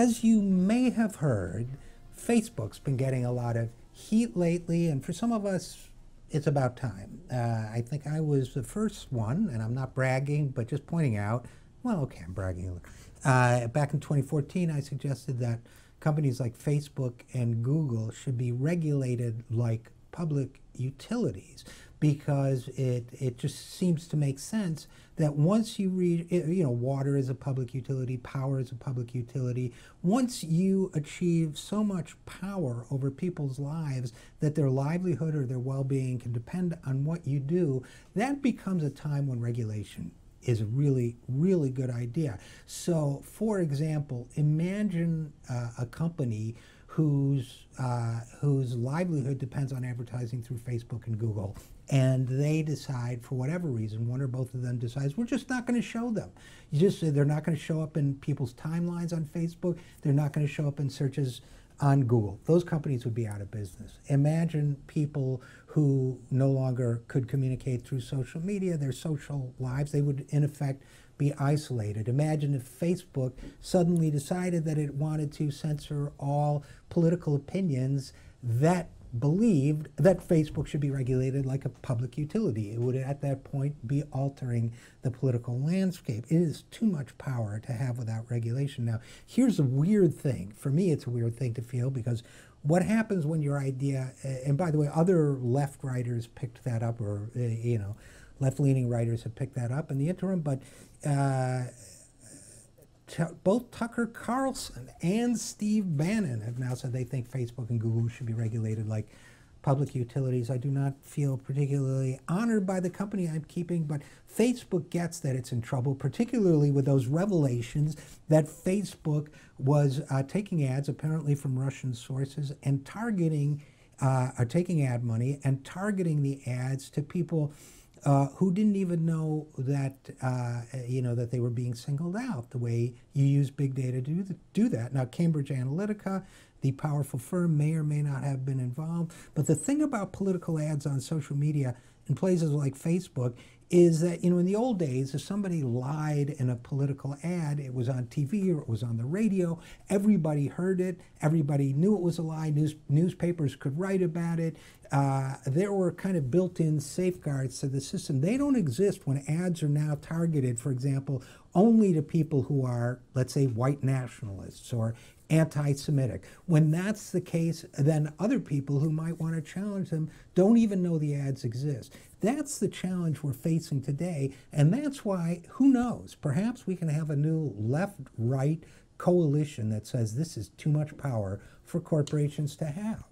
As you may have heard, Facebook's been getting a lot of heat lately, and for some of us, it's about time. I think I was the first one, and I'm not bragging, but just pointing out, well, okay, I'm bragging. Back in 2014, I suggested that companies like Facebook and Google should be regulated like public utilities, because it just seems to make sense that once you read, water is a public utility, power is a public utility. Once you achieve so much power over people's lives that their livelihood or their well-being can depend on what you do, that becomes a time when regulation is a really, really good idea. So, for example, imagine a company whose livelihood depends on advertising through Facebook and Google, and they decide, for whatever reason, one or both of them decides, we're just not going to show them. They're not going to show up in people's timelines on Facebook. They're not going to show up in searches on Google. Those companies would be out of business. Imagine people who no longer could communicate through social media, their social lives, they would in effect be isolated. Imagine if Facebook suddenly decided that it wanted to censor all political opinions that believed that Facebook should be regulated like a public utility. It would at that point be altering the political landscape. It is too much power to have without regulation. Now, here's a weird thing. For me, it's a weird thing to feel, because what happens when your idea, and by the way, other left writers picked that up, or, left-leaning writers have picked that up in the interim, but both Tucker Carlson and Steve Bannon have now said they think Facebook and Google should be regulated like public utilities. I do not feel particularly honored by the company I'm keeping, but Facebook gets that it's in trouble, particularly with those revelations that Facebook was taking ads, apparently from Russian sources, and taking ad money and targeting the ads to people who didn't even know that that they were being singled out, the way you use big data to do that. Now, Cambridge Analytica, the powerful firm, may or may not have been involved. But the thing about political ads on social media in places like Facebook is that, in the old days, if somebody lied in a political ad, it was on TV or it was on the radio, everybody heard it, everybody knew it was a lie, newspapers could write about it. There were kind of built-in safeguards to the system. They don't exist when ads are now targeted, for example, only to people who are, let's say, white nationalists or anti-Semitic. When that's the case, then other people who might want to challenge them don't even know the ads exist. That's the challenge we're facing today, and that's why, who knows, perhaps we can have a new left-right coalition that says this is too much power for corporations to have.